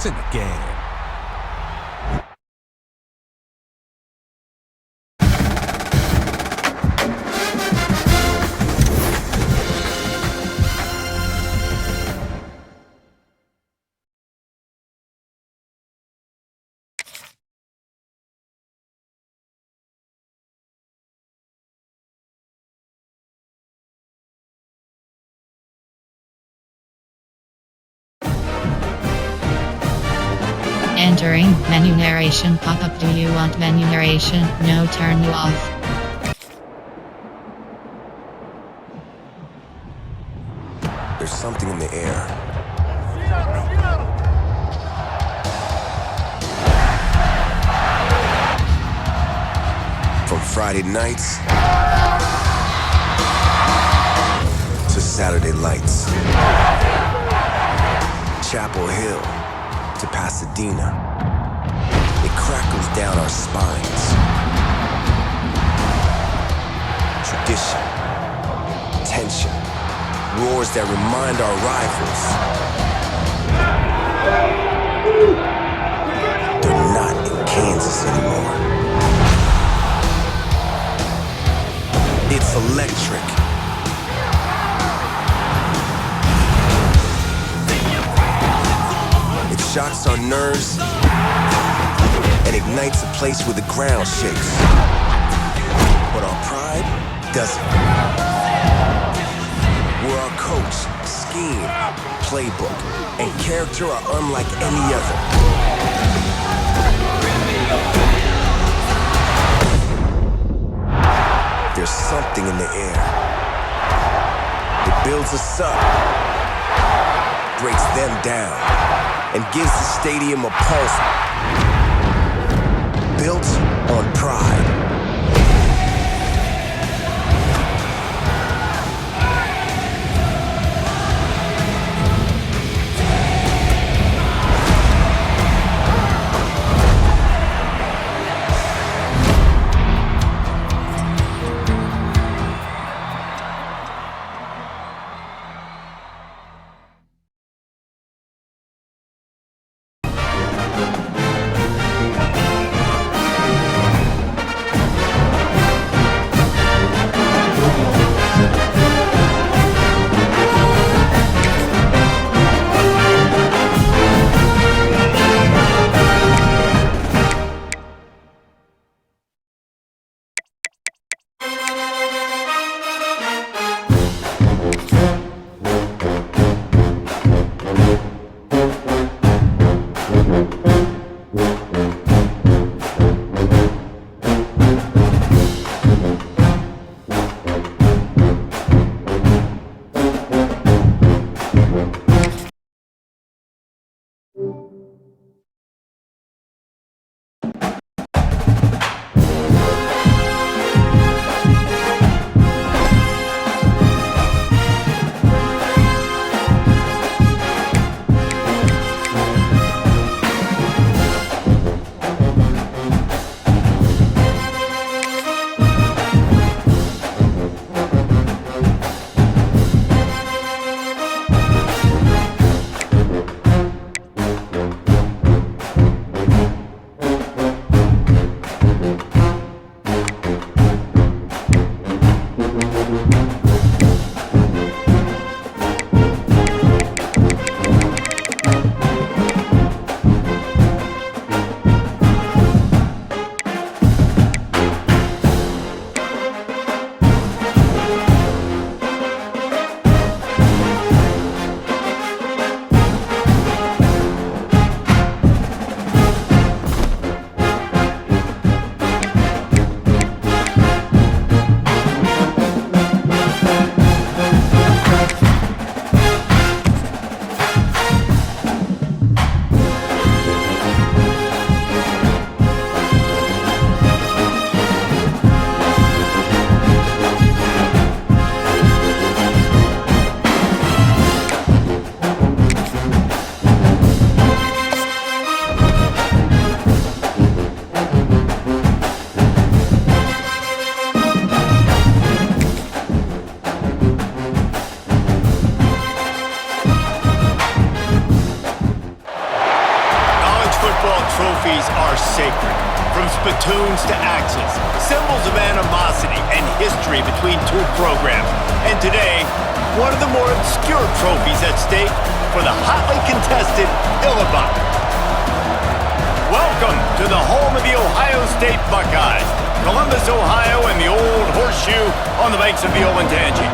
It's in the game. Entering menu narration pop-up. Do you want menu narration? No, turn you off. There's something in the air. From Friday nights to Saturday lights. Chapel Hill to Pasadena. It crackles down our spines. Tradition, tension, roars that remind our rivals they're not in Kansas anymore. It's electric. It shocks our nerves and ignites a place where the ground shakes. But our pride doesn't. Where our coach, scheme, playbook, and character are unlike any other. There's something in the air. It builds us up, breaks them down, and gives the stadium a pulse built on pride. history between two programs. And today, one of the more obscure trophies at stake for the hotly contested Illinois. Welcome to the home of the Ohio State Buckeyes, Columbus, Ohio, and the old horseshoe on the banks of the Olentangy.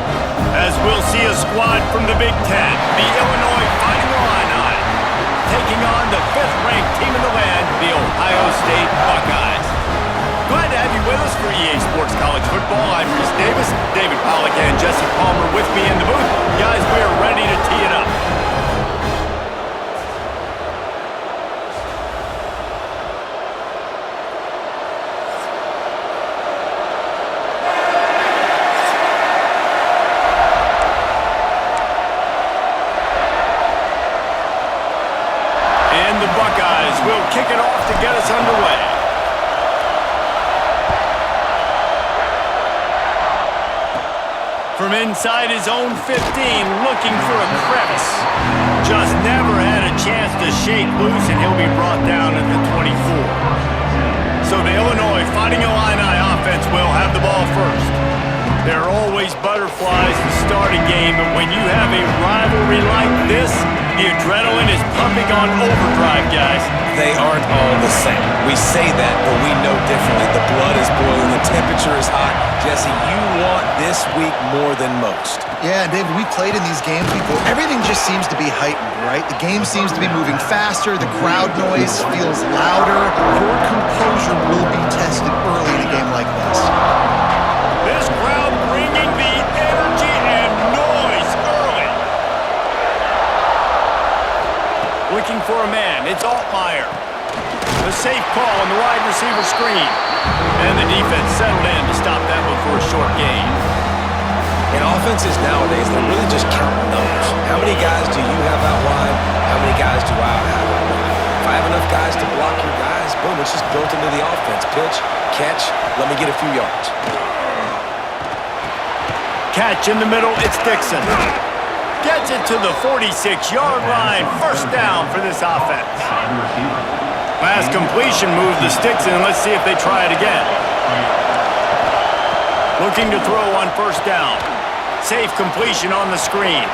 As we'll see a squad from the Big Ten, the Illinois Fighting Illini, taking on the 5th-ranked team in the land, the Ohio State Buckeyes. Glad to have you with us for EA Sports College Football. I'm Chris Davis, David Pollack, and Jesse Palmer with me in the booth. Guys, we are ready to tee it up. We'll kick it off to get us underway. From inside his own 15, looking for a crevice. Just never had a chance to shake loose, and he'll be brought down at the 24. So the Illinois Fighting Illini offense will have the ball first. There are always butterflies to start a game, but when you have a rivalry like this, the adrenaline is pumping on overdrive, guys. They aren't all the same. We say that, but we know differently. The blood is boiling, the temperature is hot. Jesse, you want this week more than most. Yeah, David, we played in these games before. Everything just seems to be heightened, right? The game seems to be moving faster. The crowd noise feels louder. Your composure will be tested early in a game like this. This crowd bringing the energy and noise early. Looking for a man. It's Altmaier. The safe call on the wide receiver screen. And the defense settled in to stop that one for a short gain. In offenses nowadays, they're really just counting numbers. How many guys do you have out wide? How many guys do I have out wide? If I have enough guys to block your guys, boom, it's just built into the offense. Pitch, catch, let me get a few yards. Catch in the middle, it's Dixon. Gets it to the 46-yard line. First down for this offense. Last completion moved the sticks in. Let's see if they try it again. Looking to throw on first down. Safe completion on the screen.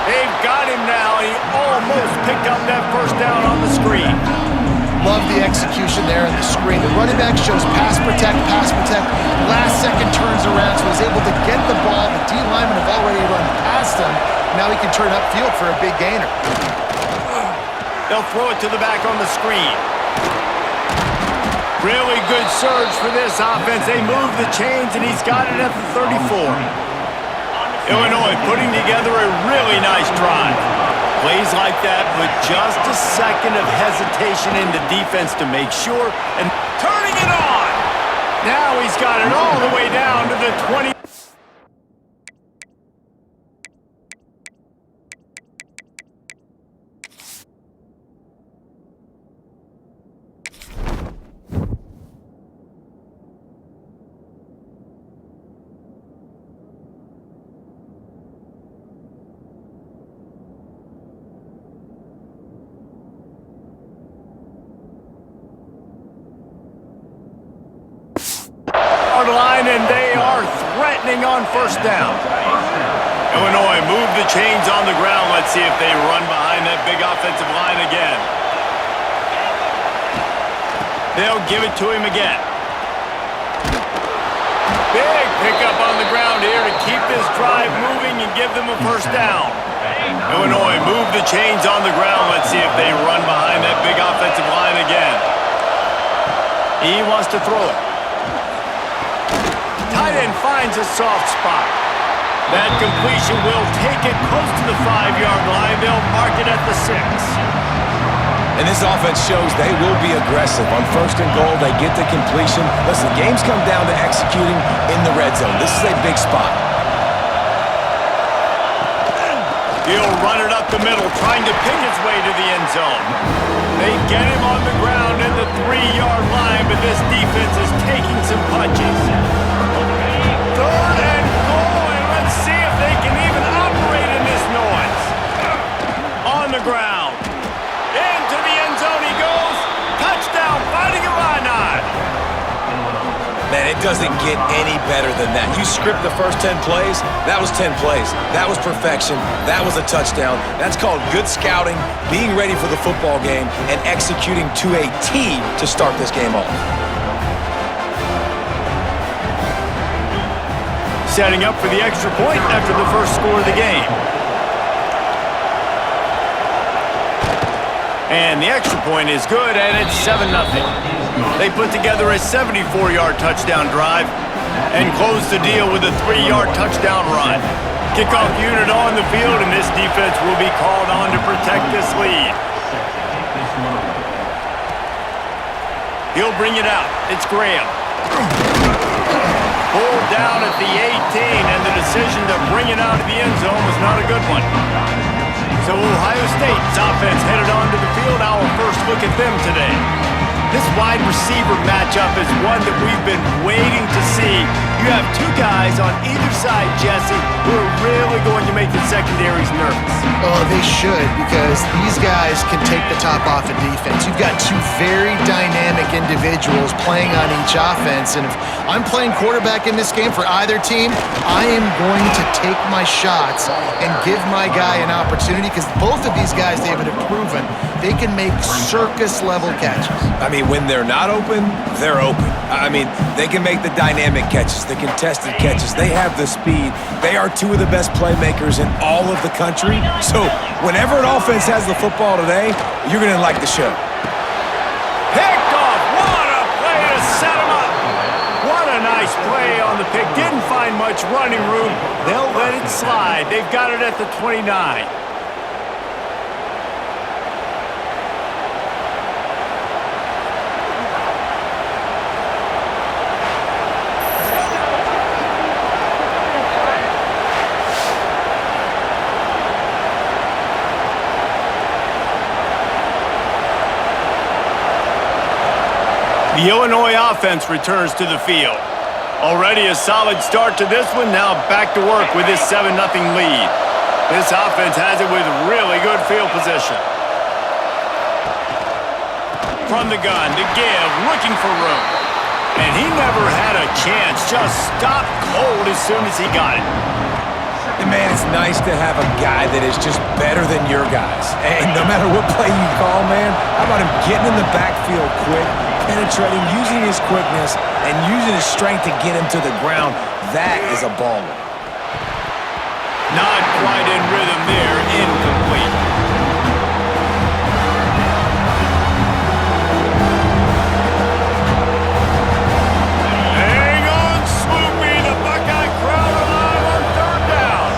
They've got him now. He almost picked up that first down on the screen. Love the execution there in the screen. The running back shows pass protect. Last second turns around, so he's able to get the ball. The D linemen have already run past him. Now he can turn upfield for a big gainer. They'll throw it to the back on the screen. Really good surge for this offense. They move the chains, and he's got it at the 34. Illinois putting together a really nice drive. Plays like that with just a second of hesitation in the defense to make sure, and turning it on. Now he's got it all the way down to the 20. Line, and they are threatening on first down. Illinois move the chains on the ground. Let's see if they run behind that big offensive line again. They'll give it to him again. Big pickup on the ground here to keep this drive moving and give them a first down. Illinois move the chains on the ground. Let's see if they run behind that big offensive line again. He wants to throw it. Tight end finds a soft spot. That completion will take it close to the 5-yard line. They'll mark it at the 6. And this offense shows they will be aggressive. On first and goal, they get the completion. Listen, games come down to executing in the red zone. This is a big spot. He'll run it up the middle, trying to pick his way to the end zone. They get him on the ground at the 3-yard line, but this defense is taking some punches. Third and goal, and let's see if they can even operate in this noise. On the ground. Into the end zone he goes. Touchdown, Fighting Illini. Man, it doesn't get any better than that. You script the first 10 plays, that was 10 plays. That was perfection. That was a touchdown. That's called good scouting, being ready for the football game, and executing to a T to start this game off. Setting up for the extra point after the first score of the game. And the extra point is good, and it's 7-0. They put together a 74-yard touchdown drive and close the deal with a 3-yard touchdown run. Kickoff unit on the field, and this defense will be called on to protect this lead. He'll bring it out. It's Graham. Pulled down at the 18, and the decision to bring it out of the end zone was not a good one. So Ohio State's offense headed onto the field. Our first look at them today. This wide receiver matchup is one that we've been waiting to see. You have two guys on either side, Jesse, who are really going to make the secondaries nervous. Oh, they should, because these guys can take the top off of defense. You've got two very dynamic individuals playing on each offense, and if I'm playing quarterback in this game for either team, I am going to take my shots and give my guy an opportunity, because both of these guys, David, have proven they can make circus-level catches. I mean, when they're not open, they're open. I mean, they can make the dynamic catches, the contested catches. They have the speed. They are two of the best playmakers in all of the country. So whenever an offense has the football today, you're going to like the show. Picked off. What a play to set him up. What a nice play on the pick. Didn't find much running room. They'll let it slide. They've got it at the 29. The Illinois offense returns to the field. Already a solid start to this one, now back to work with this 7-0 lead. This offense has it with really good field position. From the gun to give, looking for room. And he never had a chance, just stopped cold as soon as he got it. And man, it's nice to have a guy that is just better than your guys. And no matter what play you call, man, how about him getting in the backfield quick, penetrating, using his quickness, and using his strength to get him to the ground. That is a baller. Not quite in rhythm there, incomplete. Hang on, Swoopy, the Buckeye crowd alive on third down.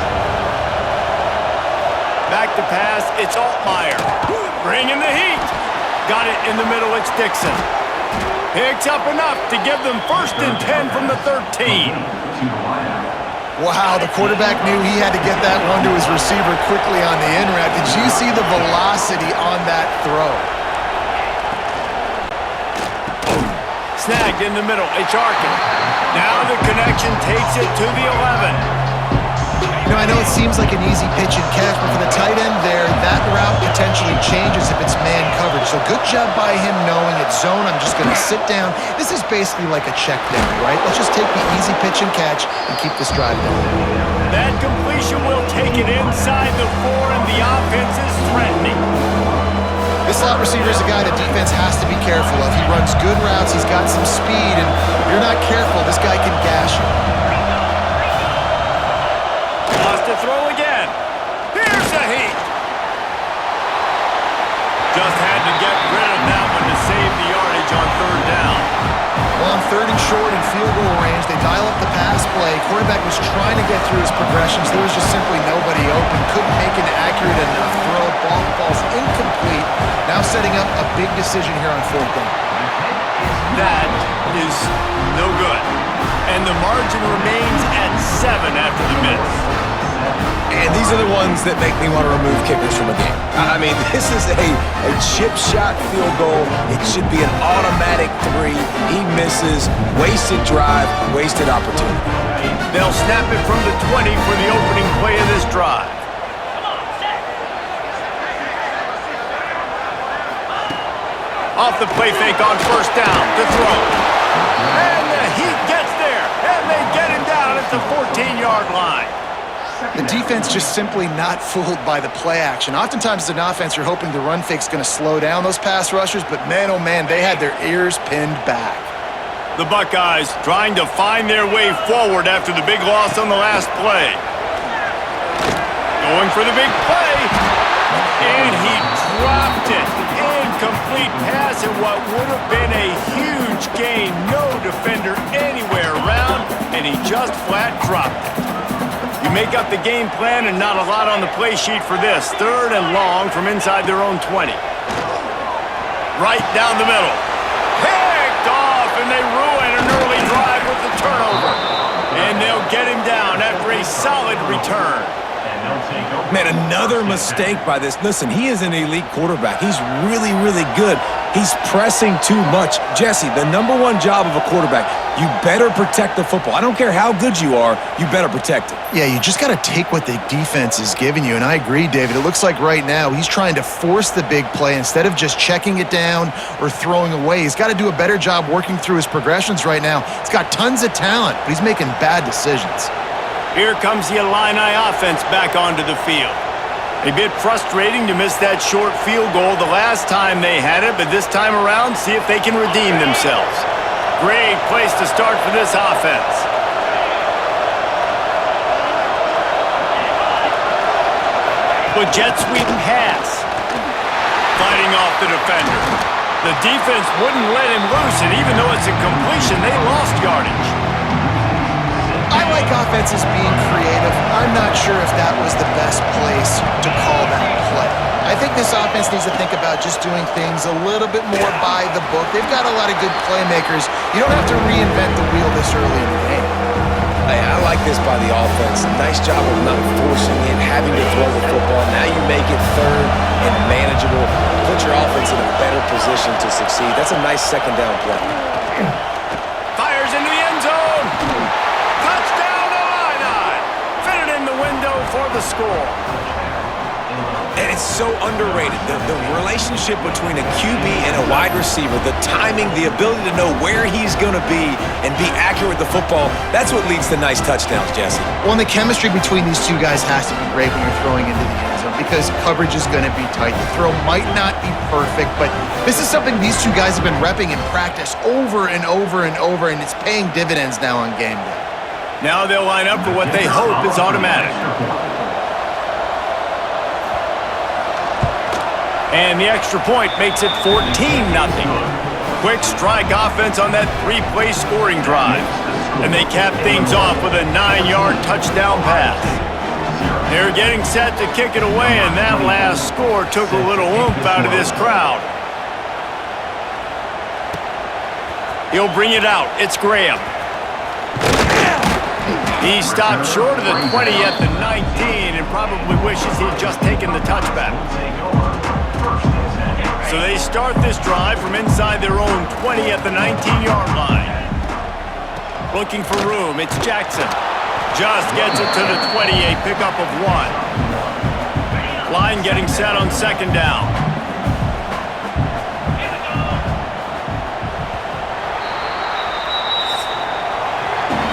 Back to pass, it's Altmaier. Bringing the heat. Got it in the middle, it's Dixon. Picks up enough to give them 1st and 10 from the 13. Wow, the quarterback knew he had to get that one to his receiver quickly on the in route. Did you see the velocity on that throw? Snagged in the middle, it's Arkin. Now the connection takes it to the 11. You know, I know it seems like an easy pitch and catch, but for the tight end there, that route potentially changes if it's man coverage. So good job by him knowing it's zone. I'm just going to sit down. This is basically like a check down, right? Let's just take the easy pitch and catch and keep this drive going. That completion will take it inside the 4, and the offense is threatening. This slot receiver is a guy the defense has to be careful of. He runs good routes. He's got some speed, and if you're not careful, this guy can gash you. To throw again. Here's the heat. Just had to get rid of that one to save the yardage on third down. Well, on 3rd and short in field goal range, they dial up the pass play. Quarterback was trying to get through his progressions. There was just simply nobody open. Couldn't make an accurate enough throw. Ball falls incomplete. Now setting up a big decision here on 4th down. That is no good. And the margin remains at 7 after the miss. And these are the ones that make me want to remove kickers from a game. I mean, this is a chip shot field goal. It should be an automatic 3. He misses. Wasted drive, wasted opportunity. They'll snap it from the 20 for the opening play of this drive. Off the play fake on 1st down to throw. And the Heat gets 19-yard line. The defense just simply not fooled by the play action. Oftentimes as an offense, you're hoping the run fake's going to slow down those pass rushers, but man, oh man, they had their ears pinned back. The Buckeyes trying to find their way forward after the big loss on the last play. Going for the big play, and he dropped it. Incomplete pass in what would have been a huge gain. No defender anywhere around, and he just flat dropped it. You make up the game plan and not a lot on the play sheet for this. 3rd and long from inside their own 20. Right down the middle. Picked off, and they ruin an early drive with the turnover. And they'll get him down after a solid return. Man, another mistake by this. Listen, he is an elite quarterback. He's really, really good. He's pressing too much. Jesse, the #1 job of a quarterback, you better protect the football. I don't care how good you are, you better protect it. Yeah, you just got to take what the defense is giving you, and I agree, David. It looks like right now he's trying to force the big play instead of just checking it down or throwing away. He's got to do a better job working through his progressions right now. He's got tons of talent, but he's making bad decisions. Here comes the Illini offense back onto the field. A bit frustrating to miss that short field goal the last time they had it, but this time around, see if they can redeem themselves. Great place to start for this offense. With jet sweep pass. Fighting off the defender. The defense wouldn't let him loose, and even though it's a completion, they lost yardage. I like offenses being creative. I'm not sure if that was the best place to call that play. I think this offense needs to think about just doing things a little bit more by the book. They've got a lot of good playmakers. You don't have to reinvent the wheel this early in the game. Hey, I like this by the offense. Nice job of not forcing it, having to throw the football. Now you make it 3rd and manageable. Put your offense in a better position to succeed. That's a nice 2nd down play. Fires into the end zone. Touchdown, Illini. Fitted in the window for the score. And it's so underrated. The relationship between a QB and a wide receiver, the timing, the ability to know where he's going to be and be accurate with the football, that's what leads to nice touchdowns, Jesse. Well, and the chemistry between these two guys has to be great when you're throwing into the end zone because coverage is going to be tight. The throw might not be perfect, but this is something these two guys have been repping in practice over and over and over, and it's paying dividends now on game day. Now they'll line up for what they hope is automatic. And the extra point makes it 14-0. Quick strike offense on that 3-play scoring drive. And they cap things off with a 9-yard touchdown pass. They're getting set to kick it away, and that last score took a little oomph out of this crowd. He'll bring it out. It's Graham. He stopped short of the 20 at the 19 and probably wishes he'd just taken the touchback. So they start this drive from inside their own 20 at the 19-yard line. Looking for room, it's Jackson. Just gets it to the 20, a pickup of 1. Line getting set on 2nd down.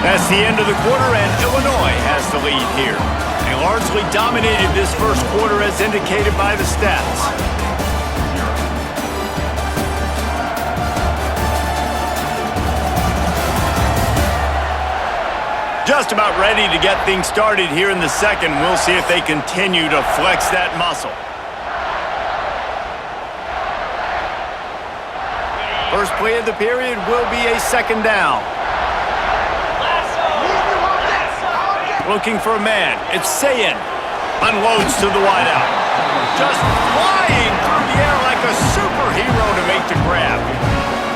That's the end of the quarter, and Illinois has the lead here. They largely dominated this first quarter as indicated by the stats. Just about ready to get things started here in the second. We'll see if they continue to flex that muscle. First play of the period will be a 2nd down. Looking for a man. It's Sayin. Unloads to the wideout. Just flying through the air like a superhero to make the grab.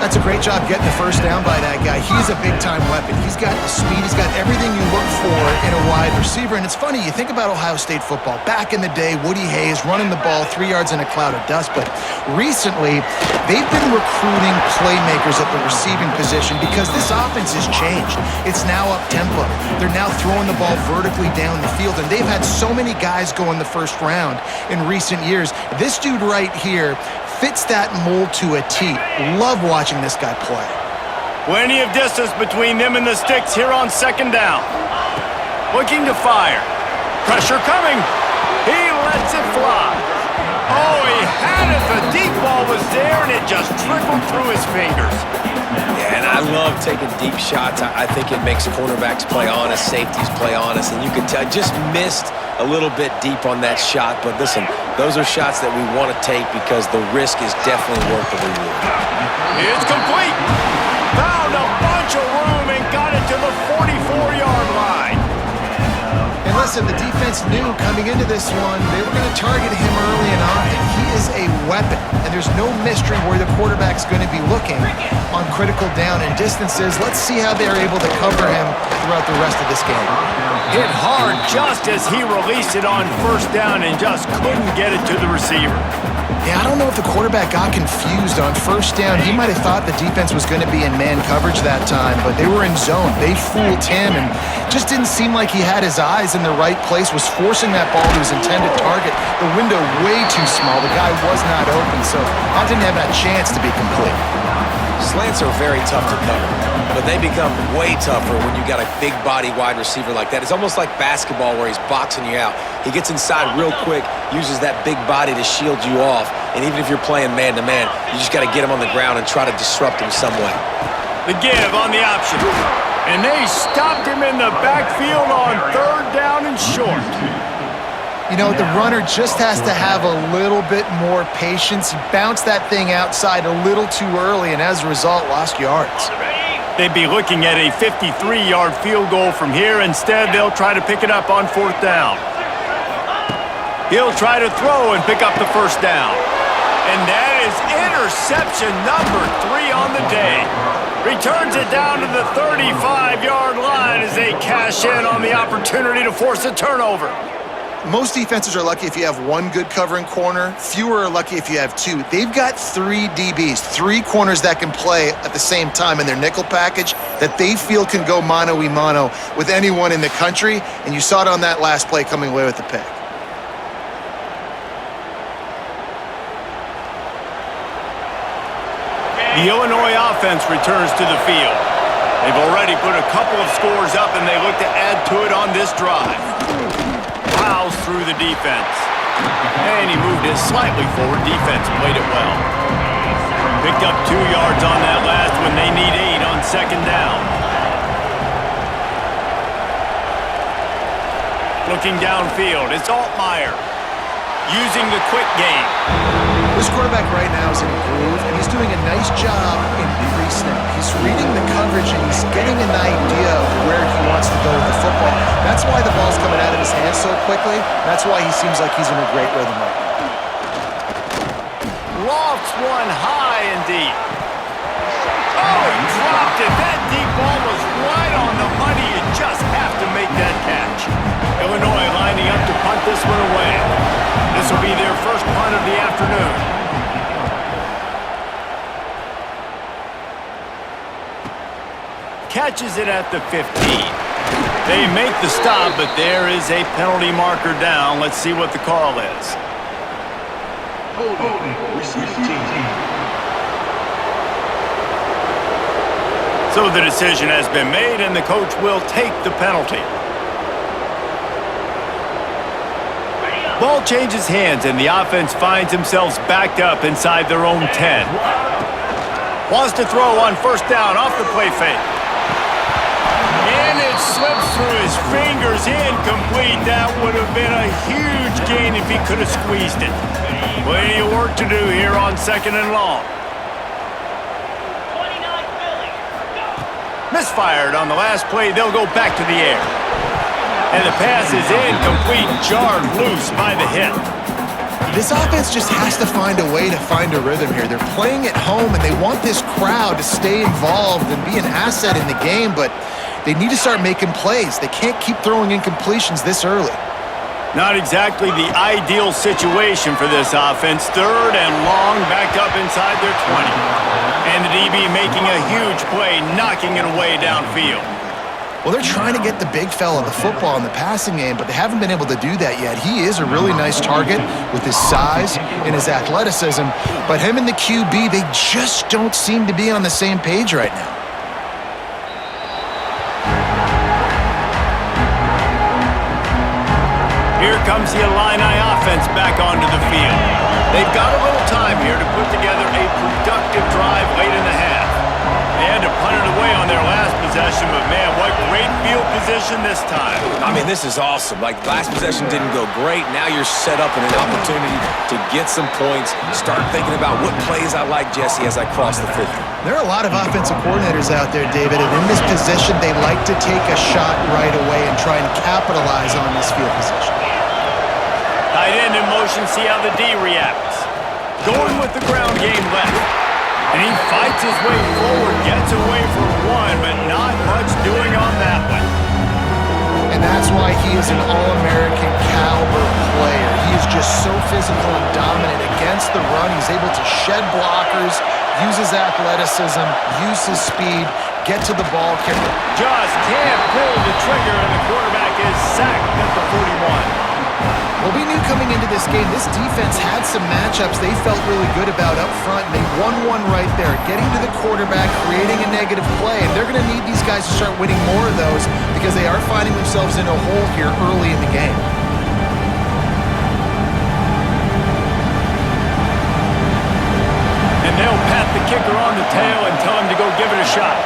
That's a great job getting the first down by that guy. He's a big-time weapon. He's got the speed. He's got everything you look for in a wide receiver. And it's funny, you think about Ohio State football. Back in the day, Woody Hayes running the ball 3 yards in a cloud of dust. But recently, they've been recruiting playmakers at the receiving position because this offense has changed. It's now up-tempo. They're now throwing the ball vertically down the field. And they've had so many guys go in the first round in recent years. This dude right here fits that mold to a T. Love watching this guy play. Plenty of distance between them and the sticks here on 2nd down. Looking to fire. Pressure coming. He lets it fly. Oh, he had it. The deep ball was there, and it just trickled through his fingers. Yeah, and I love taking deep shots. I think it makes cornerbacks play honest, safeties play honest, and you can tell just missed a little bit deep on that shot. But listen, those are shots that we want to take because the risk is definitely worth the reward. It's complete. Found a bunch of room and got it to the 44-yard line. And listen, the defense knew coming into this one, they were going to target him early and often. He is a weapon, and there's no mystery where the quarterback's going to be looking on critical down and distances. Let's see how they're able to cover him throughout the rest of this game. Hit hard just as he released it on first down and just couldn't get it to the receiver. Yeah, I don't know if the quarterback got confused on first down. He might have thought the defense was going to be in man coverage that time, but they were in zone. They fooled him and just didn't seem like he had his eyes in the right place, was forcing that ball to his intended target. The window way too small. The guy was not open, so that didn't have that chance to be complete. Slants are very tough to cover, but they become way tougher when you got a big body wide receiver like that. It's almost like basketball where he's boxing you out. He gets inside real quick, uses that big body to shield you off, and even if you're playing man-to-man, you just got to get him on the ground and try to disrupt him some way. The give on the option. And they stopped him in the backfield on third down and short. You know, the runner just has to have a little bit more patience. He bounced that thing outside a little too early, and as a result, lost yards. They'd be looking at a 53-yard field goal from here. Instead, they'll try to pick it up on fourth down. He'll try to throw and pick up the first down. And that is interception number 3 on the day. Returns it down to the 35-yard line as they cash in on the opportunity to force a turnover. Most defenses are lucky if you have one good covering corner. Fewer are lucky if you have two. They've got 3 DBs, 3 corners that can play at the same time in their nickel package that they feel can go mano-a-mano with anyone in the country, and you saw it on that last play coming away with the pick. The Illinois offense returns to the field. They've already put a couple of scores up, and they look to add to it on this drive. Plows through the defense. And he moved it slightly forward. Defense played it well. Picked up 2 yards on that last when they need 8 on second down. Looking downfield, it's Altmaier. Using the quick game. This quarterback right now is in a groove, and he's doing a nice job in pre-snap. He's reading the coverage, and he's getting an idea of where he wants to go with the football. That's why the ball's coming out of his hands so quickly. That's why he seems like he's in a great rhythm right now. Lofts one high and deep. Oh, he dropped it. That deep ball was right on the money. You just have to make that catch. Illinois lining up to punt this one away. This will be their first punt of the afternoon. Catches it at the 15. They make the stop, but there is a penalty marker down. Let's see what the call is. So the decision has been made, and the coach will take the penalty. Ball changes hands, and the offense finds themselves backed up inside their own 10. Wants to throw on first down off the play fake. And it slips through his fingers, incomplete. That would have been a huge gain if he could have squeezed it. Plenty of work to do here on second and long. Misfired on the last play. They'll go back to the air. And the pass is incomplete, jarred loose by the hit. This offense just has to find a way to find a rhythm here. They're playing at home, and they want this crowd to stay involved and be an asset in the game, but they need to start making plays. They can't keep throwing incompletions this early. Not exactly the ideal situation for this offense. Third and long, backed up inside their 20. And the DB making a huge play, knocking it away downfield. Well, they're trying to get the big fella the football in the passing game, but they haven't been able to do that yet. He is a really nice target with his size and his athleticism, but him and the QB, they just don't seem to be on the same page right now. comes the Illini offense back onto the field. They've got a little time here to put together a productive drive late in the half. They had to punt it away on their last possession, but man, what great field position this time. I mean, this is awesome. Like, last possession didn't go great. Now you're set up in an opportunity to get some points. Start thinking about what plays I like, Jesse, as I cross the 50. There are a lot of offensive coordinators out there, David, and in this position, they like to take a shot right away and try and capitalize on this field position. Tight end in motion, see how the D reacts. Going with the ground game left. And he fights his way forward, gets away for one, but not much doing on that one. And that's why he is an All-American caliber player. He is just so physical and dominant against the run. He's able to shed blockers, use his athleticism, use his speed, get to the ball carrier. Just can't pull the trigger, and the quarterback is sacked at the 41. Well, we knew coming into this game, this defense had some matchups they felt really good about up front, and they won one right there, getting to the quarterback, creating a negative play, and they're going to need these guys to start winning more of those because they are finding themselves in a hole here early in the game. And they'll pat the kicker on the tail and tell him to go give it a shot.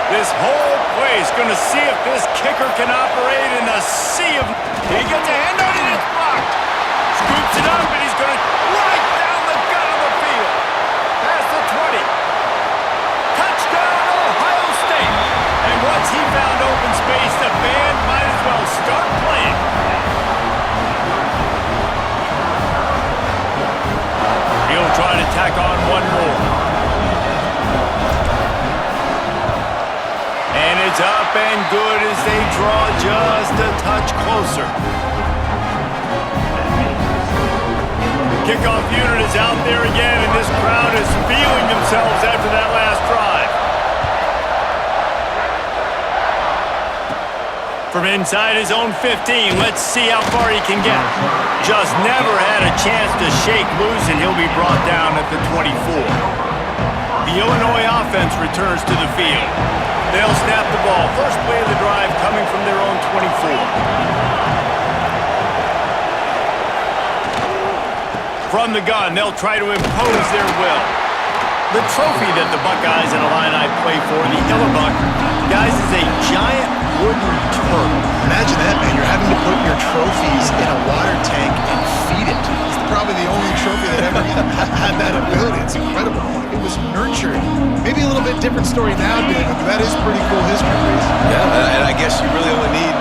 This whole play is going to see if this kicker can operate in a sea of... He gets a hand on it, it's blocked. Scoops it up, and he's going to right down the gut of the field. Past the 20. Touchdown, Ohio State. And once he found open space, the band might as well start playing. He'll try to tack on one more. And it's up and good as they draw just a touch closer. Kickoff unit is out there again, and this crowd is feeling themselves after that last drive. From inside his own 15, let's see how far he can get. Just never had a chance to shake loose, and he'll be brought down at the 24. The Illinois offense returns to the field. They'll snap the ball. First play of the drive coming from their own 24. From the gun, they'll try to impose their will. The trophy that the Buckeyes and Illini play for, the Illibuck, guys, is a giant wooden turtle. Imagine that, man. You're having to put your trophies in a water tank and feed it. It's probably the only trophy that ever had that ability. It's incredible. It was nurtured. Maybe a little bit different story now, David, but that is pretty cool history, Reese. Yeah, and I guess you really only need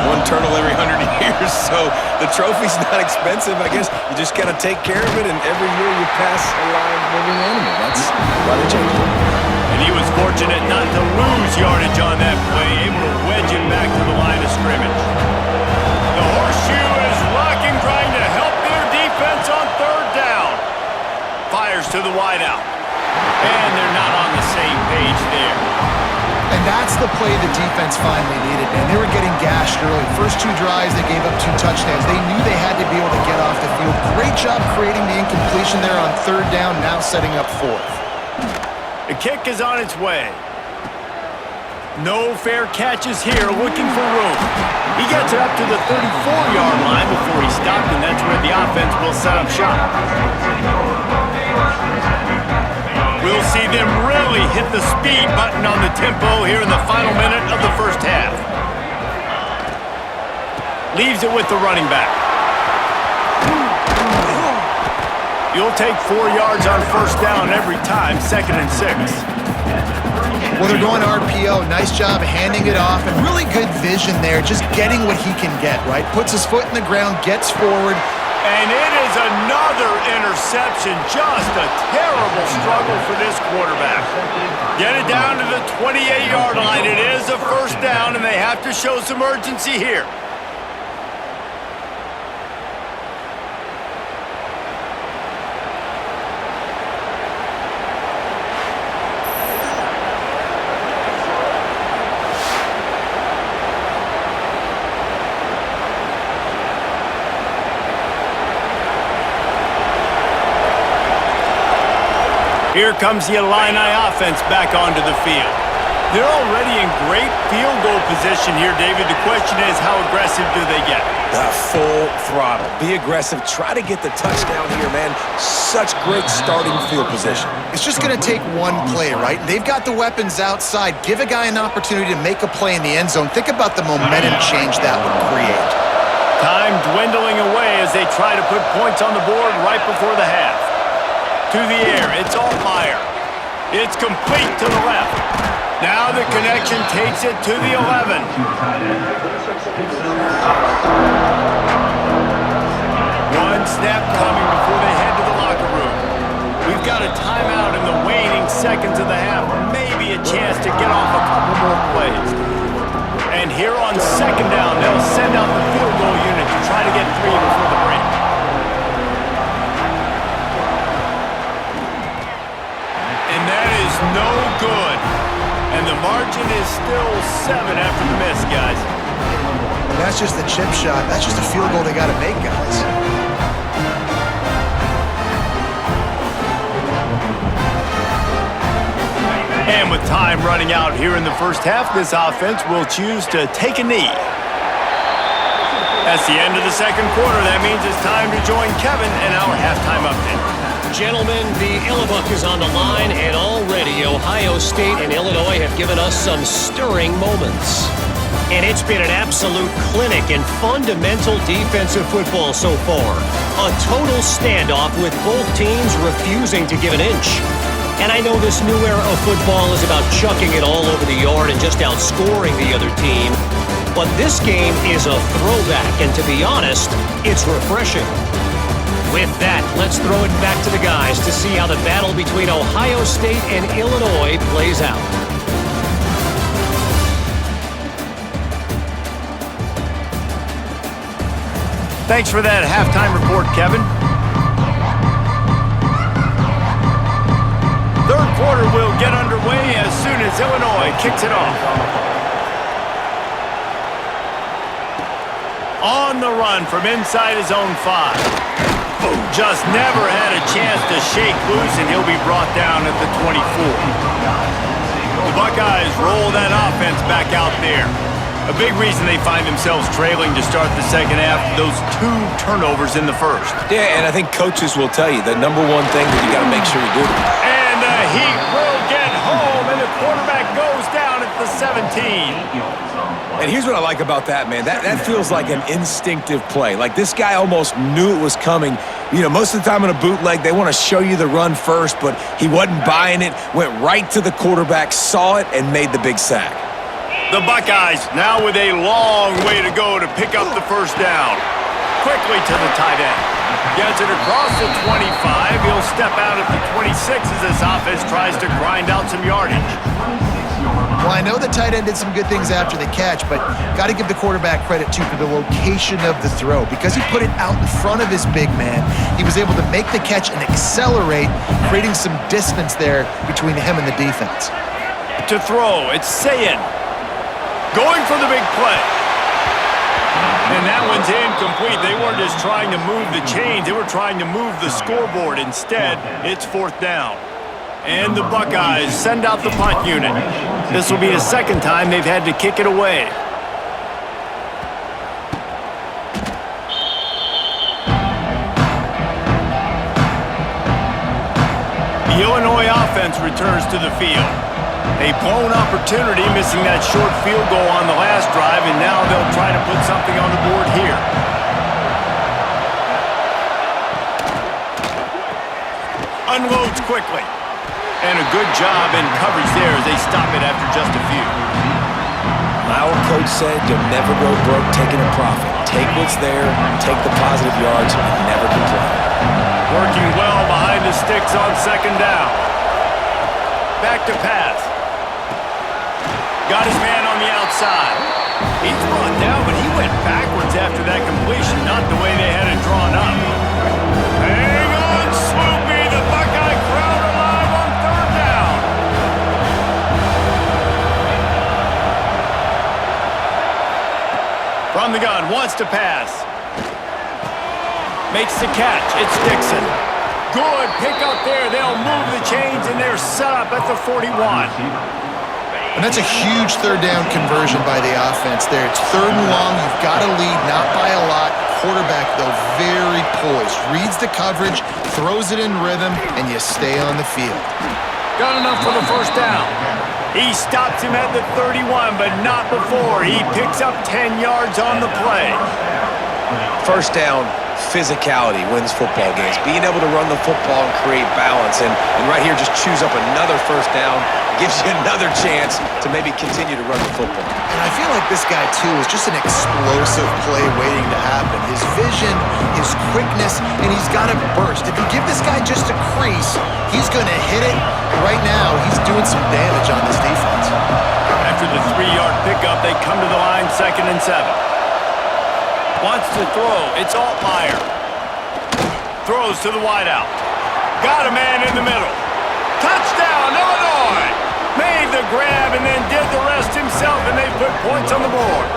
one turtle every 100 years, so the trophy's not expensive. I guess you just got to take care of it, and every year you pass a live living animal. That's why they changed it. And he was fortunate not to lose yardage on that play, able to wedge it back to the line of scrimmage. The horseshoe is rocking, trying to help their defense on third down. Fires to the wideout. And they're not on the same page there. And that's the play the defense finally needed, man. They were getting gashed early. First two drives, they gave up 2 touchdowns. They knew they had to be able to get off the field. Great job creating the incompletion there on third down, now setting up fourth. The kick is on its way. No fair catches here, looking for room. He gets it up to the 34-yard line before he stopped, and that's where the offense will set up shop. We'll see them really hit the speed button on the tempo here in the final minute of the first half. Leaves it with the running back. You'll take 4 yards on first down every time, 2nd and 6. Well, they're going RPO. Nice job handing it off, and really good vision there, just getting what he can get, right? Puts his foot in the ground, gets forward. And it is another interception. Just a terrible struggle for this quarterback. Get it down to the 28-yard line. It is a first down, and they have to show some urgency here. Here comes the Illini offense back onto the field. They're already in great field goal position here, David. The question is, how aggressive do they get? Full throttle. Be aggressive. Try to get the touchdown here, man. Such great starting field position. It's just going to take one play, right? They've got the weapons outside. Give a guy an opportunity to make a play in the end zone. Think about the momentum change that would create. Time dwindling away as they try to put points on the board right before the half. To the air, it's Altmaier. It's complete to the left. Now the connection takes it to the 11. One snap coming before they head to the locker room. We've got a timeout in the waning seconds of the half. Maybe a chance to get off a couple more plays. And here on second down, they'll send out the field goal unit to try to get 3 before the break. And that is no good. And the margin is still 7 after the miss, guys. And that's just the chip shot. That's just a field goal they got to make, guys. And with time running out here in the first half, this offense will choose to take a knee. That's the end of the second quarter. That means it's time to join Kevin in our halftime update. Gentlemen, the Illibuck is on the line, and already Ohio State and Illinois have given us some stirring moments. And it's been an absolute clinic in fundamental defensive football so far. A total standoff with both teams refusing to give an inch. And I know this new era of football is about chucking it all over the yard and just outscoring the other team. But this game is a throwback, and to be honest, it's refreshing. With that, let's throw it back to the guys to see how the battle between Ohio State and Illinois plays out. Thanks for that halftime report, Kevin. Third quarter will get underway as soon as Illinois kicks it off. On the run from inside his own 5. Just never had a chance to shake loose, and he'll be brought down at the 24. The Buckeyes roll that offense back out there. A big reason they find themselves trailing to start the second half, those 2 turnovers in the first. Yeah, and I think coaches will tell you the number one thing that you got to make sure you do. And the Heat will get home, and the quarterback goes down at the 17. And here's what I like about that, man. That feels like an instinctive play. Like this guy almost knew it was coming. You know, most of the time in a bootleg, they want to show you the run first, but he wasn't buying it, went right to the quarterback, saw it, and made the big sack. The Buckeyes now with a long way to go to pick up the first down. Quickly to the tight end. Gets it across the 25. He'll step out at the 26 as this offense tries to grind out some yardage. Well, I know the tight end did some good things after the catch, but got to give the quarterback credit, too, for the location of the throw. Because he put it out in front of his big man, he was able to make the catch and accelerate, creating some distance there between him and the defense. To throw, it's Sayin. Going for the big play. And that one's incomplete. They weren't just trying to move the chains. They were trying to move the scoreboard. Instead, it's 4th down. And the Buckeyes send out the punt unit. This will be the second time they've had to kick it away. The Illinois offense returns to the field. A blown opportunity, missing that short field goal on the last drive, and now they'll try to put something on the board here. Unloads quickly. And a good job in coverage there as they stop it after just a few. My old coach said you'll never go broke taking a profit. Take what's there, take the positive yards, and never complain. Working well behind the sticks on second down. Back to pass. Got his man on the outside. He's brought down, but he went backwards after that completion, not the way they had it drawn up. Hang on, Swoopy, the Buckeye crowd alive on third down. From the gun, wants to pass. Makes the catch, it's Dixon. Good pick up there, they'll move the chains, and they're set up at the 41. And that's a huge third down conversion by the offense there. It's 3rd and long. You've got to lead, not by a lot. Quarterback, though, very poised. Reads the coverage, throws it in rhythm, and you stay on the field. Got enough for the first down. He stops him at the 31, but not before. He picks up 10 yards on the play. First down, physicality wins football games. Being able to run the football and create balance. And right here, just choose up another first down. Gives you another chance to maybe continue to run the football. And I feel like this guy, too, is just an explosive play waiting to happen. His vision, his quickness, and he's got to burst. If you give this guy just a crease, he's going to hit it. Right now, he's doing some damage on this defense. After the 3-yard pickup, they come to the line 2nd and 7. Wants to throw. It's Altmaier. Throws to the wideout. Got a man in the middle. Touchdown, Illinois! Made the grab and then did the rest himself, and they put points on the board.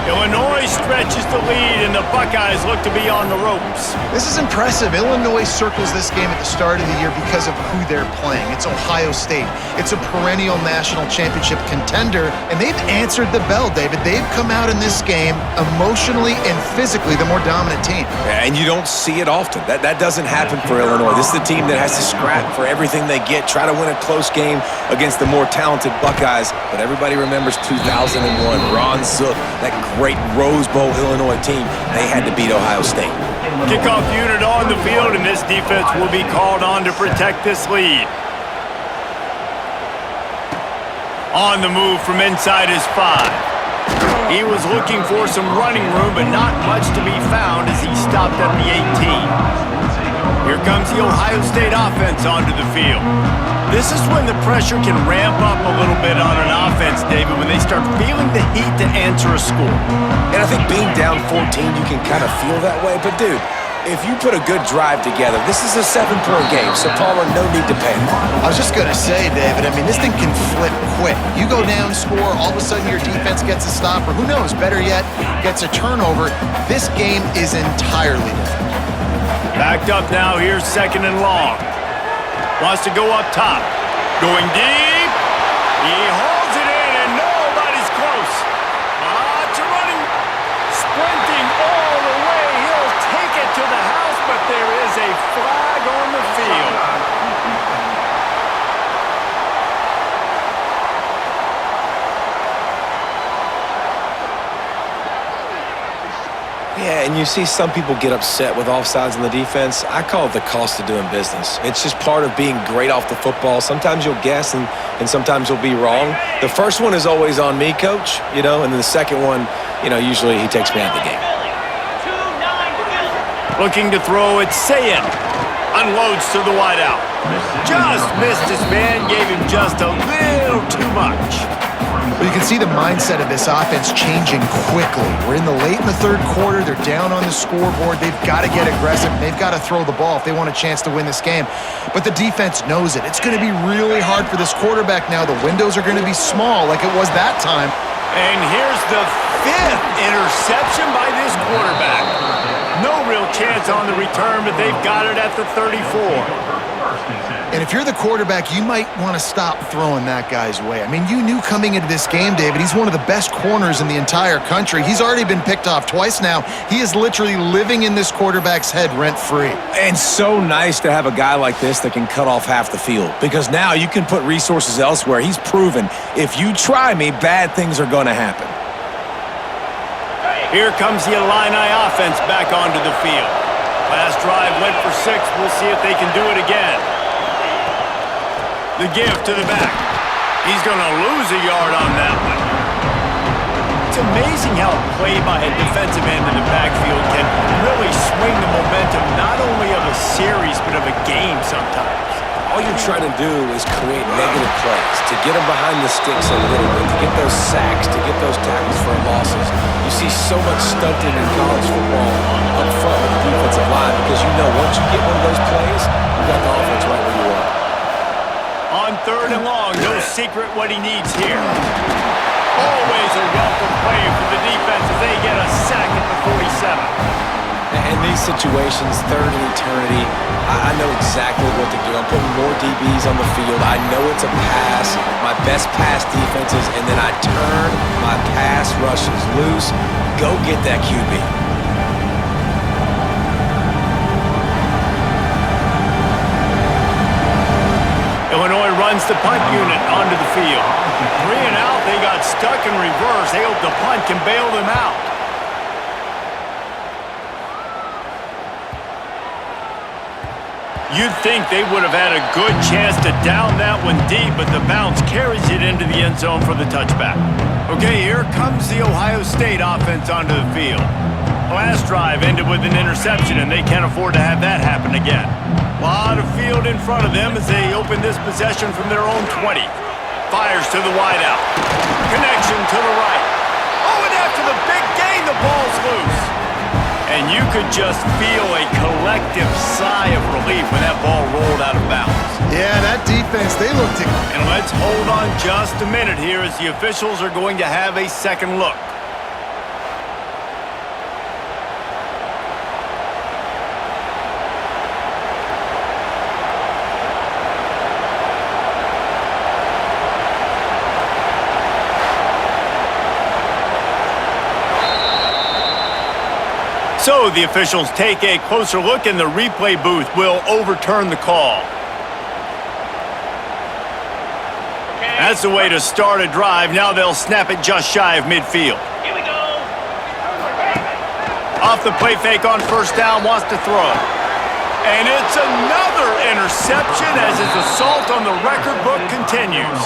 Illinois stretches the lead, and the Buckeyes look to be on the ropes. This is impressive. Illinois circles this game at the start of the year because of who they're playing. It's Ohio State. It's a perennial national championship contender, and they've answered the bell, David. They've come out in this game emotionally and physically the more dominant team. And you don't see it often. That doesn't happen for Illinois. This is the team that has to scrap for everything they get, try to win a close game against the more talented Buckeyes. But everybody remembers 2001, Ron Zook, that great Rose Bowl Illinois team. They had to beat Ohio State. Kickoff unit on the field, and this defense will be called on to protect this lead. On the move from inside his 5. He was looking for some running room, but not much to be found as he stopped at the 18. Here comes the Ohio State offense onto the field. This is when the pressure can ramp up a little bit on an offense, David, when they start feeling the heat to answer a score. And I think being down 14, you can kind of feel that way. But, dude, if you put a good drive together, this is a 7-point game, so Palmer, no need to panic. I was just going to say, David, I mean, this thing can flip quick. You go down, score, all of a sudden your defense gets a stop, or who knows, better yet, gets a turnover. This game is entirely different. Backed up now, here's 2nd and long. Wants to go up top. Going deep. He holds it in, and nobody's close. Lots of running. Sprinting all the way. He'll take it to the house, but there is a flag on the field. Yeah, and you see some people get upset with offsides in the defense. I call it the cost of doing business. It's just part of being great off the football. Sometimes you'll guess and sometimes you'll be wrong. The first one is always on me, Coach, and then the second one, usually he takes me out of the game. Looking to throw, it's Sayin. Unloads to the wideout. Just missed his man, gave him just a little too much. Well, you can see the mindset of this offense changing quickly. We're late in the 3rd quarter. They're down on the scoreboard. They've got to get aggressive. They've got to throw the ball if they want a chance to win this game. But the defense knows it. It's going to be really hard for this quarterback now. The windows are going to be small like it was that time. And here's the 5th interception by this quarterback. No real chance on the return, but they've got it at the 34. And if you're the quarterback, you might want to stop throwing that guy's way. I mean, you knew coming into this game, David, he's one of the best corners in the entire country. He's already been picked off twice now. He is literally living in this quarterback's head rent-free. And so nice to have a guy like this that can cut off half the field, because now you can put resources elsewhere. He's proven if you try me, bad things are going to happen. Here comes the Illini offense back onto the field. Last drive went for 6. We'll see if they can do it again. The give to the back. He's going to lose a yard on that one. It's amazing how a play by a defensive end in the backfield can really swing the momentum not only of a series but of a game sometimes. All you're trying to do is create negative plays, to get them behind the sticks a little bit, to get those sacks, to get those tackles for losses. You see so much stunting in college football up front with the defensive line because once you get one of those plays, you got the offense right where you are. On 3rd and long, no secret what he needs here. Always a welcome play for the defense as they get a sack at the 47. And these situations, third and eternity, I know exactly what to do. I'm putting more DBs on the field. I know it's a pass, my best pass defenses, and then I turn my pass rushes loose. Go get that QB. Illinois runs the punt unit onto the field. 3 and out, they got stuck in reverse. They hope the punt can bail them out. You'd think they would have had a good chance to down that one deep, but the bounce carries it into the end zone for the touchback. Okay, here comes the Ohio State offense onto the field. Last drive ended with an interception, and they can't afford to have that happen again. A lot of field in front of them as they open this possession from their own 20. Fires to the wideout. Connection to the right. Oh, and after the big gain, the ball's loose. And you could just feel a collective sigh of relief when that ball rolled out of bounds. Yeah, that defense, they looked it. And let's hold on just a minute here as the officials are going to have a second look. So the officials take a closer look, and the replay booth will overturn the call. That's the way to start a drive. Now they'll snap it just shy of midfield. Here we go. Off the play fake on first down, wants to throw. And it's another interception as his assault on the record book continues.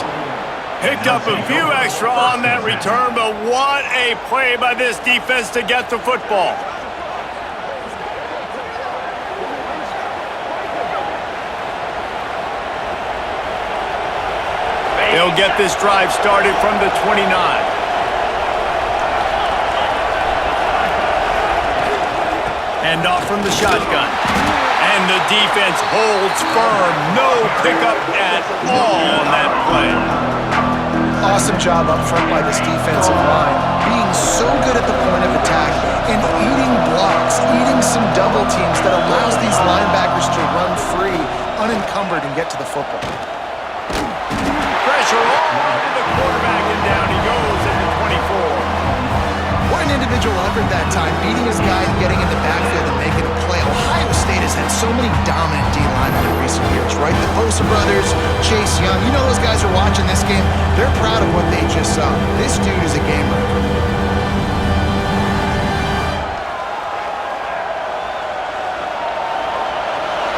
Picked up a few extra on that return, but what a play by this defense to get the football. They'll get this drive started from the 29. And off from the shotgun. And the defense holds firm. No pickup at all on that play. Awesome job up front by this defensive line. Being so good at the point of attack and eating blocks, eating some double teams that allows these linebackers to run free, unencumbered, and get to the football. Pressure all over the quarterback, and down he goes at the 24. What an individual effort that time, beating his guy and getting in the backfield and making a play. Ohio State has had so many dominant D-linemen in recent years, right? The Bosa brothers, Chase Young, you know those guys are watching this game. They're proud of what they just saw. This dude is a gamer.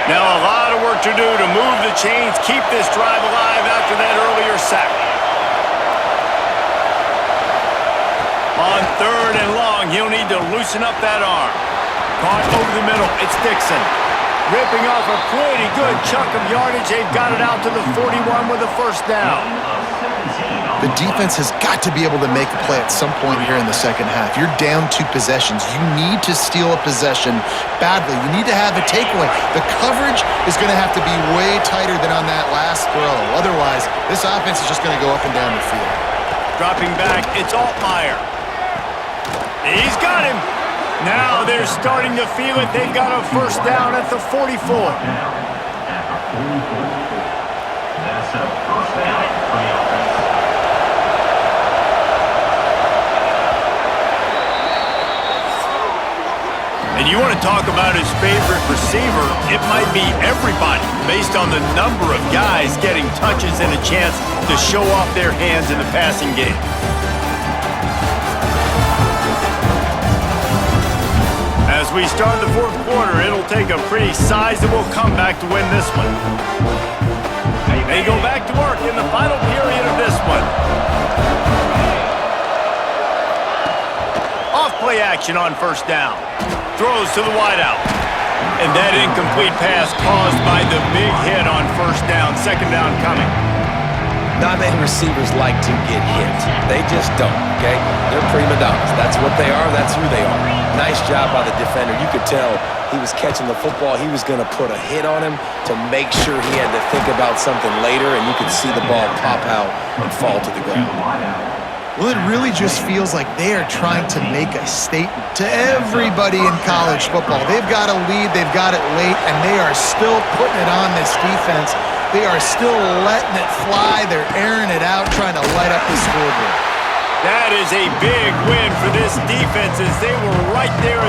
Now a lot of work to do to move the chains, keep this drive alive after that earlier sack. On third and long, he'll need to loosen up that arm. Caught over the middle, it's Dixon. Ripping off a pretty good chunk of yardage. They've got it out to the 41 with a first down. The defense has got to be able to make a play at some point here in the second half. You're down 2 possessions. You need to steal a possession badly. You need to have a takeaway. The coverage is going to have to be way tighter than on that last throw. Otherwise, this offense is just going to go up and down the field. Dropping back, it's Altmaier. He's got him. Now they're starting to feel it. They've got a first down at the 44. That's a first down for the offense. And you want to talk about his favorite receiver, it might be everybody, based on the number of guys getting touches and a chance to show off their hands in the passing game. As we start the fourth quarter, it'll take a pretty sizable comeback to win this one. They go back to work in the final period of this one. Off-play action on first down. Throws to the wideout. And that incomplete pass caused by the big hit on first down. Second down coming. Not many receivers like to get hit. They just don't, okay? They're prima donnas. That's what they are. That's who they are. Nice job by the defender. You could tell he was catching the football. He was going to put a hit on him to make sure he had to think about something later, and you could see the ball pop out and fall to the ground. Well, it really just feels like they are trying to make a statement to everybody in college football. They've got a lead, they've got it late, and they are still putting it on this defense. They are still letting it fly. They're airing it out, trying to light up the scoreboard. That is a big win for this defense as they were right there.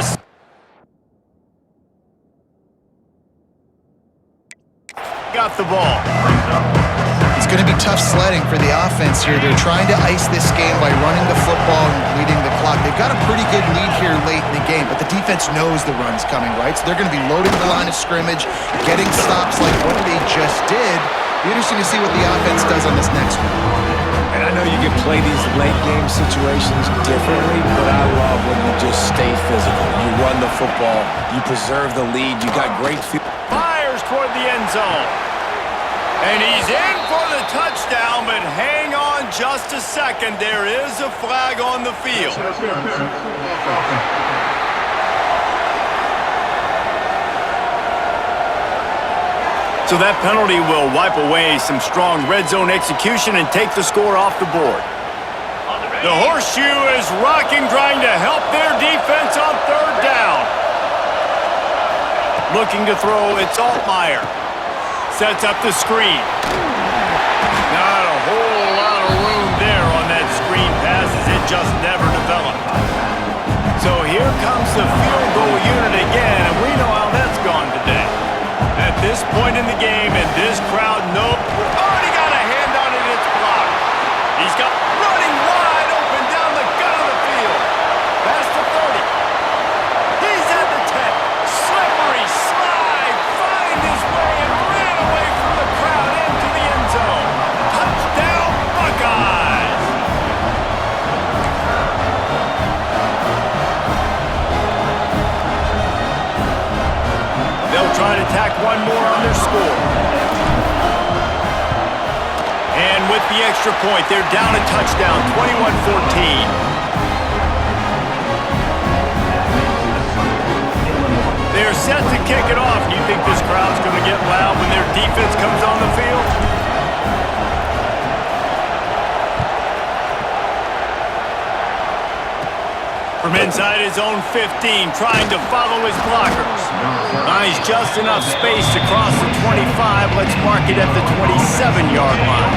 Got the ball. It's going to be tough sledding for the offense here. They're trying to ice this game by running the football and leading the clock. They've got a pretty good lead here late in the game, but the defense knows the run's coming, right? So they're going to be loading the line of scrimmage, getting stops like what they just did. Be interesting to see what the offense does on this next one. And I know you can play these late game situations differently, but I love when you just stay physical. You run the football, you preserve the lead, you got great field. Fires toward the end zone. And he's in for the touchdown, but hang on just a second. There is a flag on the field. So that penalty will wipe away some strong red zone execution and take the score off the board. The horseshoe is rocking, trying to help their defense on third down. Looking to throw, it's Altmaier. Sets up the screen. Not a whole lot of room there on that screen pass as it just never developed. So here comes the field goal unit again, and we know how that's gone today. At this point in the game, and this crowd knows already got a hand on it, it's blocked. He's got running wide open down the gut of the field. Past the 30. He's at the 10. Slippery slide, find his way and ran away from the crowd into the end zone. Touchdown, Buckeyes! They'll try to tack one more on their score. And with the extra point, they're down a touchdown, 21-14. They're set to kick it off. Do you think this crowd's going to get loud when their defense comes on the field? From inside his own 15, trying to follow his blockers. Finds just enough space to cross the 25. Let's mark it at the 27-yard line.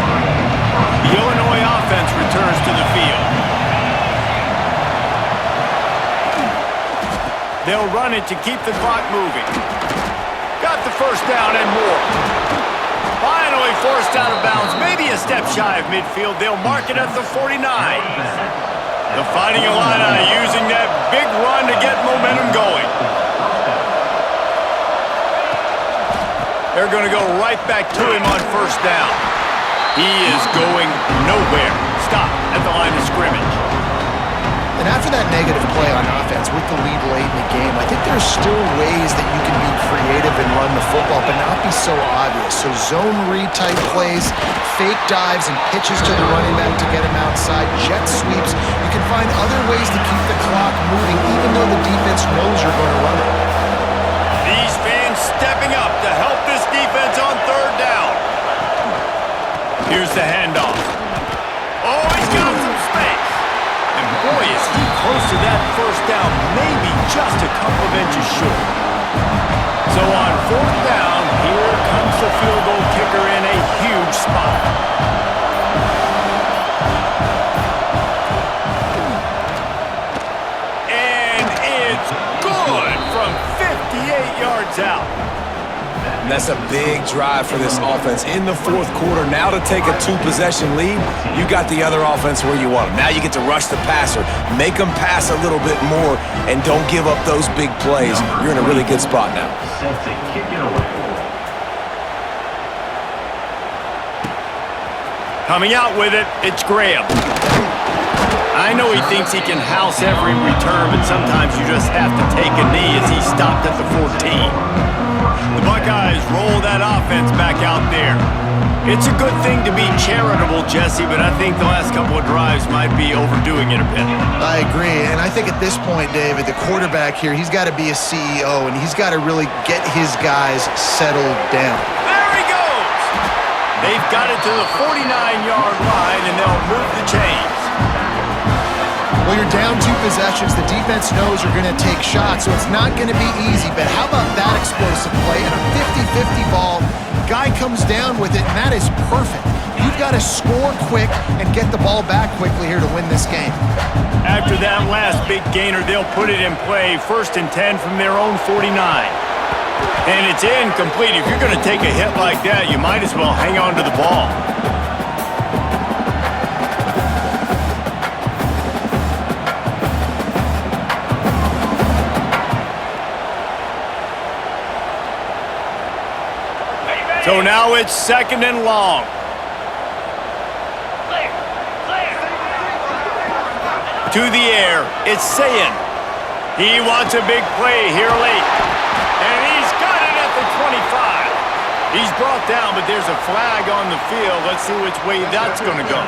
The Illinois offense returns to the field. They'll run it to keep the clock moving. Got the first down and more. Finally forced out of bounds, maybe a step shy of midfield. They'll mark it at the 49. The Fighting Illini using that big run to get momentum going. They're going to go right back to him on first down. He is going nowhere. Stop at the line of scrimmage. And after that negative play on offense with the lead late in the game, I think there's still ways that you can be creative and run the football, but not be so obvious. So zone read type plays, fake dives and pitches to the running back to get him outside, jet sweeps. You can find other ways to keep the clock moving even though the defense knows you're going to run it. These fans stepping up to help this defense on third down. Here's the handoff. Oh, he's got some space. And boy, is he close to that first down, maybe just a couple of inches short. So on fourth down, here comes the field goal kicker in a huge spot. And it's good from 58 yards out. And that's a big drive for this offense in the fourth quarter. Now to take a two-possession lead, you got the other offense where you want them. Now you get to rush the passer, make them pass a little bit more, and don't give up those big plays. You're in a really good spot now. Set to kick it away. Coming out with it, it's Graham. I know he thinks he can house every return, but sometimes you just have to take a knee as he stopped at the 14. The Buckeyes roll that offense back out there. It's a good thing to be charitable, Jesse, but I think the last couple of drives might be overdoing it a bit. I agree, and I think at this point, David, the quarterback here, he's got to be a CEO, and he's got to really get his guys settled down. There he goes! They've got it to the 49-yard line, and they'll move the chains. Well, you're down 2 possessions. The defense knows you're going to take shots, so it's not going to be easy. But how about that explosive play and a 50-50 ball? Guy comes down with it, and that is perfect. You've got to score quick and get the ball back quickly here to win this game. After that last big gainer, they'll put it in play. 1st and 10 from their own 49. And it's incomplete. If you're going to take a hit like that, you might as well hang on to the ball. So now it's 2nd and long. To the air, it's Sayin. He wants a big play here late. And he's got it at the 25. He's brought down, but there's a flag on the field. Let's see which way that's going to go.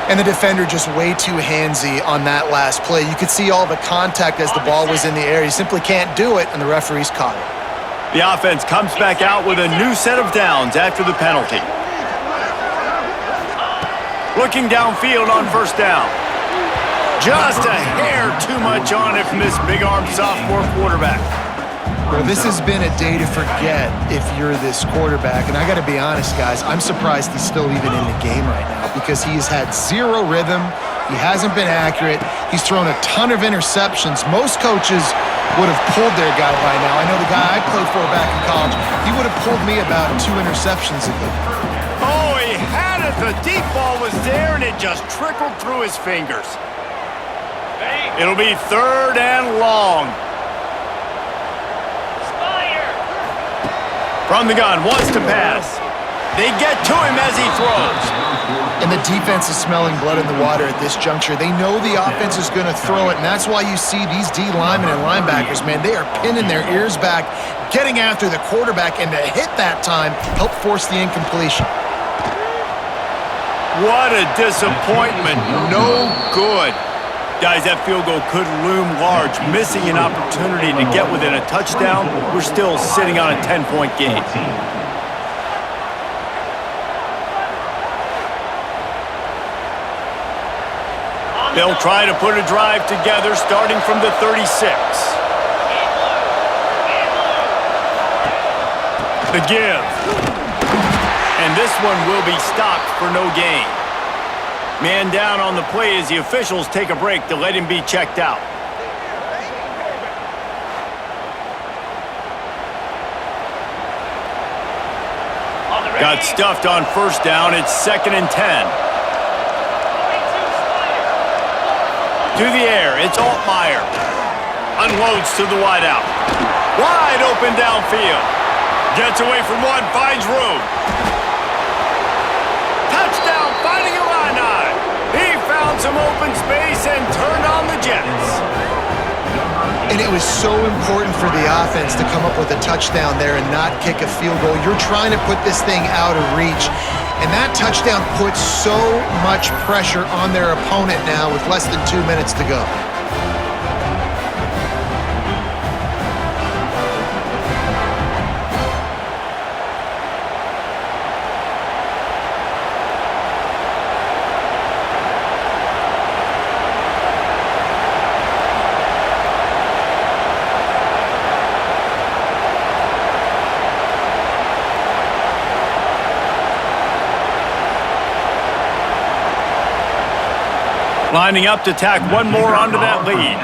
And the defender just way too handsy on that last play. You could see all the contact as the ball was in the air. He simply can't do it, and the referee's caught it. The offense comes back out with a new set of downs after the penalty. Looking downfield on 1st down. Just a hair too much on it from this big-armed sophomore quarterback. Well, this has been a day to forget if you're this quarterback. And I got to be honest, guys, I'm surprised he's still even in the game right now because he has had 0 rhythm. He hasn't been accurate. He's thrown a ton of interceptions. Most coaches would have pulled their guy by now. I know the guy I played for back in college, he would have pulled me about 2 interceptions ago. Oh, he had it. The deep ball was there, and it just trickled through his fingers. It'll be 3rd and long. From the gun, wants to pass. They get to him as he throws. And the defense is smelling blood in the water at this juncture. They know the offense is going to throw it, and that's why you see these D linemen and linebackers, man, they are pinning their ears back, getting after the quarterback, and to hit that time, help force the incompletion. What a disappointment. No good. Guys, that field goal could loom large. Missing an opportunity to get within a touchdown. We're still sitting on a 10-point game. They'll try to put a drive together starting from the 36. The give. And this one will be stopped for no gain. Man down on the play as the officials take a break to let him be checked out. Got stuffed on 1st down. It's 2nd and 10. To the air, it's Altmaier. Unloads to the wideout. Wide open downfield. Gets away from one, finds room. Touchdown, finding a line. He found some open space and turned on the Jets. And it was so important for the offense to come up with a touchdown there and not kick a field goal. You're trying to put this thing out of reach. And that touchdown puts so much pressure on their opponent now with less than 2 minutes to go. Lining up to tack one more onto that lead.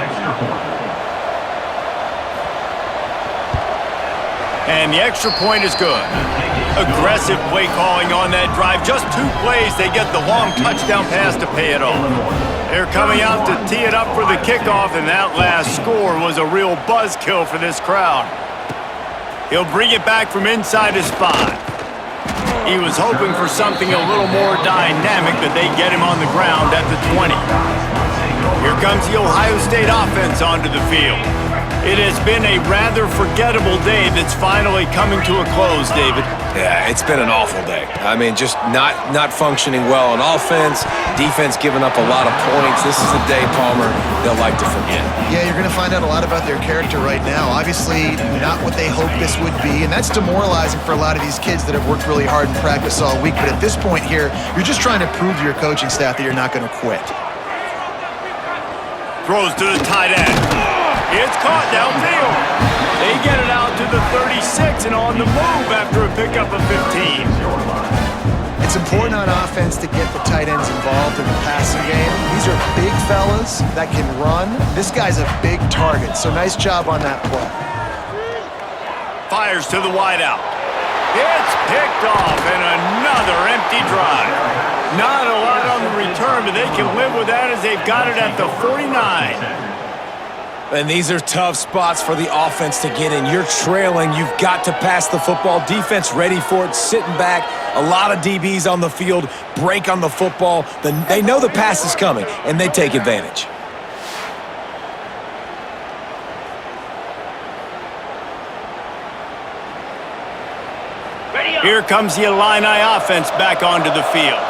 And the extra point is good. Aggressive play calling on that drive. Just 2 plays, they get the long touchdown pass to pay it off. They're coming out to tee it up for the kickoff, and that last score was a real buzzkill for this crowd. He'll bring it back from inside his 5. He was hoping for something a little more dynamic, but they get him on the ground at the 20. Here comes the Ohio State offense onto the field. It has been a rather forgettable day that's finally coming to a close, David. Yeah, it's been an awful day. I mean, just not functioning well on offense, defense giving up a lot of points. This is a day, Palmer, they'll like to forget. Yeah, you're going to find out a lot about their character right now. Obviously, not what they hoped this would be, and that's demoralizing for a lot of these kids that have worked really hard in practice all week. But at this point here, you're just trying to prove to your coaching staff that you're not going to quit. Throws to the tight end. It's caught downfield. They get it out to the 36 and on the move after a pickup of 15. It's important on offense to get the tight ends involved in the passing game. These are big fellas that can run. This guy's a big target, so nice job on that play. Fires to the wideout. It's picked off and another empty drive. Not a lot on the return, but they can live with that as they've got it at the 49. And these are tough spots for the offense to get in. You're trailing. You've got to pass the football. Defense ready for it, sitting back. A lot of DBs on the field, break on the football. They know the pass is coming, and they take advantage. Here comes the Illini offense back onto the field.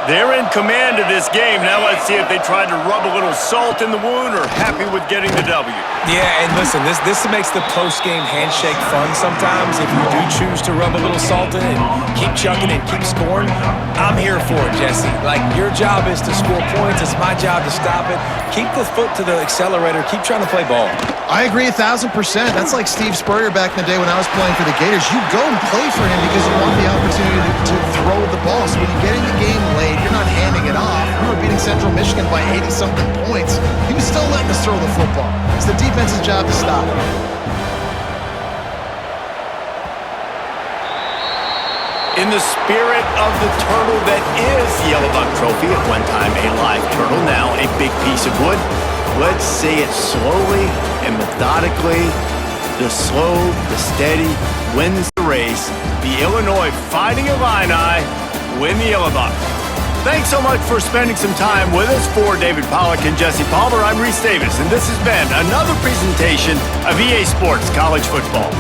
They're in command of this game. Now let's see if they try to rub a little salt in the wound or happy with getting the W. Yeah, and listen, this makes the post-game handshake fun sometimes. If you do choose to rub a little salt in and keep chucking and keep scoring, I'm here for it, Jesse. Like, your job is to score points. It's my job to stop it. Keep the foot to the accelerator. Keep trying to play ball. I agree 1,000%. That's like Steve Spurrier back in the day when I was playing for the Gators. You go and play for him because you want the opportunity to throw the ball. So when you get in the game late, you're not handing it off. We were beating Central Michigan by 80-something points. He was still letting us throw the football. It's the defense's job to stop it. In the spirit of the turtle that is the Yellow Buck Trophy, at one time a live turtle, now a big piece of wood, let's say it slowly and methodically. The slow, the steady wins the race. The Illinois Fighting Illini win the Yellow Buck. Thanks so much for spending some time with us. For David Pollack and Jesse Palmer, I'm Reese Davis, and this has been another presentation of EA Sports College Football.